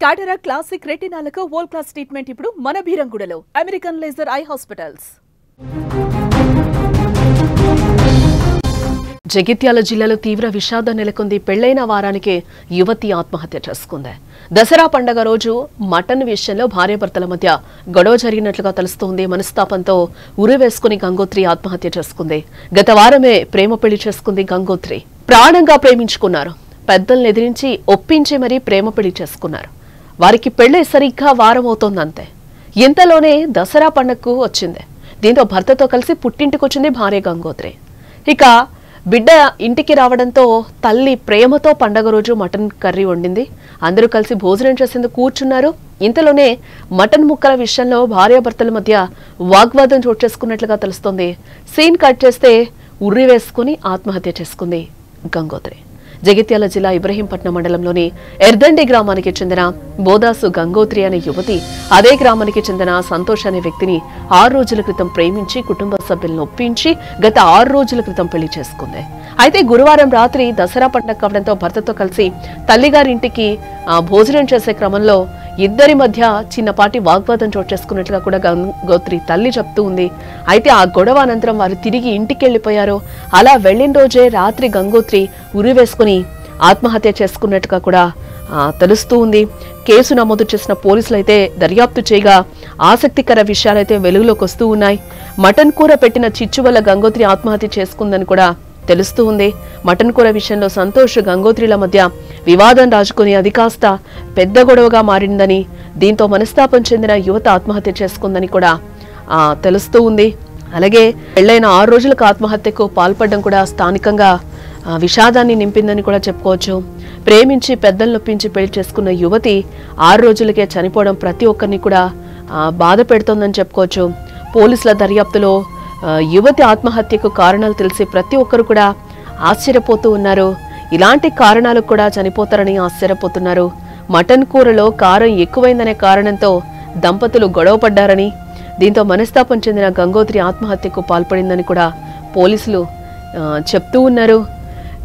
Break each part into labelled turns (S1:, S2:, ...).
S1: Cataract classic రెటినాలకు world class treatment ఇప్పుడు మన బీరంగూడలో American laser eye hospitals. Jagtial జిల్లాలో తీవ్ర విషాదం నెలకొంది. పెళ్లైన వారానికే యువతి ఆత్మహత్య చేసుకుంది. దసరా పండగ రోజు మటన్ విషయంలో భార్యాభర్తల మధ్య గొడవ జరిగినట్లుగా తెలుస్తోంది. మనస్తాపంతో ఉరివేసుకుని గంగోత్రి ఆత్మహత్య చేసుకుంది. గత వారమే ప్రేమ పెళ్లి చేసుకుంది గంగోత్రి. ప్రాణంగా ప్రేమించుకున్నారు. పెద్దల్ని ఎదిరించి ఒప్పించి మరీ ప్రేమ పెళ్లి చేసుకున్నారు. వారికి పెళ్లి సరిగ్గా వారం అవుతోందంతే. ఇంతలోనే దసరా పండగకు వచ్చింది. దీంతో భర్తతో కలిసి పుట్టింటికి వచ్చింది భార్య గంగోత్రి. ఇక బిడ్డ ఇంటికి రావడంతో తల్లి ప్రేమతో పండగ రోజు మటన్ కర్రీ వండింది. అందరూ కలిసి భోజనం చేసేందుకు కూర్చున్నారు. ఇంతలోనే మటన్ ముక్కల విషయంలో భార్యాభర్తల మధ్య వాగ్వాదం చోటు చేసుకున్నట్లుగా తెలుస్తోంది. సీన్ కట్ చేస్తే ఉర్రి వేసుకుని ఆత్మహత్య చేసుకుంది గంగోత్రి. జగిత్యాల జిల్లా ఇబ్రహీంపట్నం మండలంలోని ఎర్దండి గ్రామానికి చెందిన బోదాసు గంగోత్రి అనే యువతి అదే గ్రామానికి చెందిన సంతోష్ అనే వ్యక్తిని 6 రోజుల క్రితం ప్రేమించి కుటుంబ సభ్యులను ఒప్పించి గత 6 రోజుల క్రితం పెళ్లి చేసుకుంది. అయితే గురువారం రాత్రి దసరా పండగ కావడంతో భర్తతో కలిసి తల్లిగారింటికి భోజనం చేసే క్రమంలో ఇద్దరి మధ్య చిన్నపాటి వాగ్వాదం చోటు చేసుకున్నట్లుగా కూడా గంగోత్రి తల్లి చెప్తూ ఉంది. అయితే ఆ గొడవ అనంతరం వారు తిరిగి ఇంటికి వెళ్లిపోయారు. అలా వెళ్లిన రోజే రాత్రి గంగోత్రి ఉరి వేసుకుని ఆత్మహత్య చేసుకున్నట్టుగా కూడా తెలుస్తూ ఉంది. కేసు నమోదు చేసిన పోలీసులు అయితే దర్యాప్తు చేయగా ఆసక్తికర విషయాలైతే వెలుగులోకి వస్తూ ఉన్నాయి. మటన్ కూర పెట్టిన చిచ్చు వల్ల గంగోత్రి ఆత్మహత్య చేసుకుందని కూడా తెలుస్తూ ఉంది. మటన్ కూర విషయంలో సంతోష్ గంగోత్రిల మధ్య వివాదం రాజుకుని అది కాస్త పెద్ద గొడవగా మారిందని, దీంతో మనస్తాపం చెందిన యువత ఆత్మహత్య చేసుకుందని కూడా తెలుస్తూ ఉంది. అలాగే పెళ్లైన 6 రోజులకు ఆత్మహత్యకు పాల్పడడం కూడా స్థానికంగా విషాదాన్ని నింపిందని కూడా చెప్పుకోవచ్చు. ప్రేమించి పెద్దలు నొప్పించి పెళ్లి చేసుకున్న యువతి 6 రోజులకే చనిపోవడం ప్రతి ఒక్కరిని కూడా బాధ పెడుతోందని చెప్పుకోవచ్చు. పోలీసుల దర్యాప్తులో యువతి ఆత్మహత్యకు కారణాలు తెలిసి ప్రతి ఒక్కరు కూడా ఆశ్చర్యపోతూ ఉన్నారు. ఇలాంటి కారణాలకు కూడా చనిపోతారని ఆశ్చర్యపోతున్నారు. మటన్ కూరలో కారం ఎక్కువైందనే కారణంతో దంపతులు గొడవ పడ్డారని, దీంతో మనస్తాపం చెందిన గంగోత్రి ఆత్మహత్యకు పాల్పడిందని కూడా పోలీసులు చెప్తూ ఉన్నారు.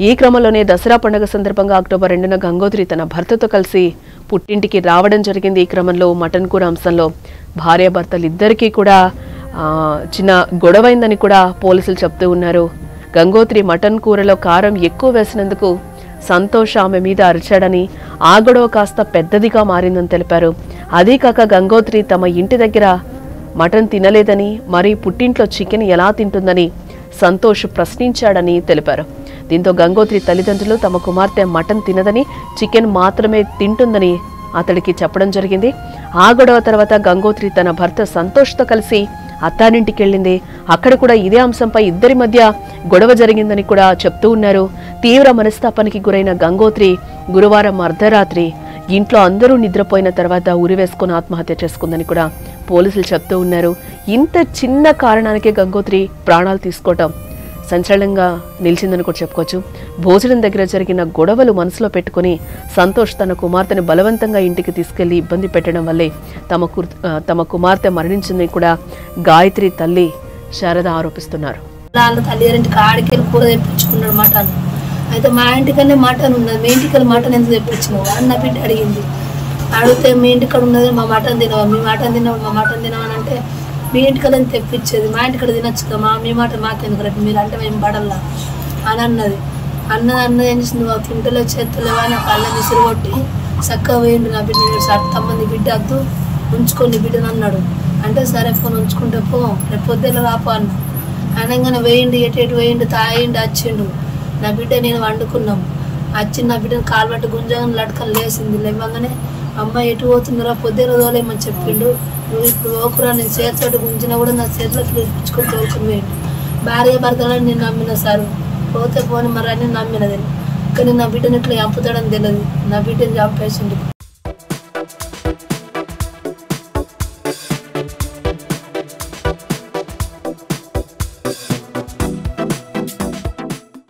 S1: ఈ క్రమంలోనే దసరా పండుగ సందర్భంగా అక్టోబర్ 2న గంగోత్రి తన భర్తతో కలిసి పుట్టింటికి రావడం జరిగింది. ఈ క్రమంలో మటన్ కూర అంశంలో భార్యాభర్తలు ఇద్దరికీ కూడా చిన్న గొడవైందని కూడా పోలీసులు చెప్తూ ఉన్నారు. గంగోత్రి మటన్ కూరలో కారం ఎక్కువ వేసినందుకు సంతోష్ ఆమె మీద అరిచాడని, ఆ గొడవ కాస్త పెద్దదిగా మారిందని తెలిపారు. అదీ కాక గంగోత్రి తమ ఇంటి దగ్గర మటన్ తినలేదని, మరి పుట్టింట్లో చికెన్ ఎలా తింటుందని సంతోష్ ప్రశ్నించాడని తెలిపారు. దీంతో గంగోత్రి తల్లిదండ్రులు తమ కుమార్తె మటన్ తినదని, చికెన్ మాత్రమే తింటుందని అతడికి చెప్పడం జరిగింది. ఆ గొడవ తర్వాత గంగోత్రి తన భర్త సంతోష్తో కలిసి అత్తారింటికి వెళ్ళింది. అక్కడ కూడా ఇదే అంశంపై ఇద్దరి మధ్య గొడవ జరిగిందని కూడా చెప్తూ ఉన్నారు. తీవ్ర మనస్తాపానికి గురైన గంగోత్రి గురువారం అర్ధరాత్రి ఇంట్లో అందరూ నిద్రపోయిన తర్వాత ఉరివేసుకుని ఆత్మహత్య చేసుకుందని కూడా పోలీసులు చెప్తూ ఉన్నారు. ఇంత చిన్న కారణానికే గంగోత్రి ప్రాణాలు తీసుకోవటం సంచలనంగా నిలిచిందని కూడా చెప్పుకోవచ్చు. భోజనం దగ్గర జరిగిన గొడవలు మనసులో పెట్టుకుని సంతోష్ తన కుమార్తెను బలవంతంగా ఇంటికి తీసుకెళ్లి ఇబ్బంది పెట్టడం వల్లే తమ కుమార్తె మరణించిందని కూడా గాయత్రి తల్లి శారద ఆరోపిస్తున్నారు.
S2: కూర తెప్పించుకున్నాడు మటన్. అయితే మా ఇంటికనే మటన్ ఉన్నది, మీ ఇంటికి మటన్ ఎంత తెప్పించినావు అన్న బిడ్డ అడిగింది. అడిగితే మీ ఇంటికాడ ఉన్నది, మా మటన్ తినవా, మీ మటన్ తినవా, మా మటన్ తినవని అంటే మీ ఇంటికల్లా తెప్పించేది, మా ఇంటికాడ తినొచ్చు కదా, మీ మాట మాకెందుకు రేపు మీరు అంటే మేము పడల్లా అని అన్నది. అన్నది ఏం చేసింది, తింటలో చేతులేవా అని కళ్ళ విసిరి కొట్టి చక్కగా వేయండి నా బిడ్డ, తమ్మంది బిడ్డ వద్దు ఉంచుకొని బిడ్డను అన్నాడు. అంటే సరే ఫోన్ ఉంచుకుంటే పో, రేపు పొద్దున్న రాపో అన్న. అనగానే వేయండి, ఎటు వేయండి, తాయండి వచ్చిండు. నా బిడ్డ నేను వండుకున్నాం. వచ్చి నా బిడ్డను కాలు పట్టి గుంజగానే లటకలు లేసింది. లేవగానే అమ్మ ఎటు పోతుందిరా, పొద్దున తోలేమని చెప్పిండు. నువ్వు ఇప్పుడు ఓకురా, నేను చేతితోటి గుంజినా కూడా నా చేతిలోకి పిలిపించుకొని తోలుకుని వేయండి. భార్య భర్తలని నేను నమ్మిన సార్, పోతే పోని మరి అని నమ్మినది. కానీ నా బిడ్డని ఇట్లా చంపుతాడని తెలియదు. నా బిడ్డని చంపేసిండు.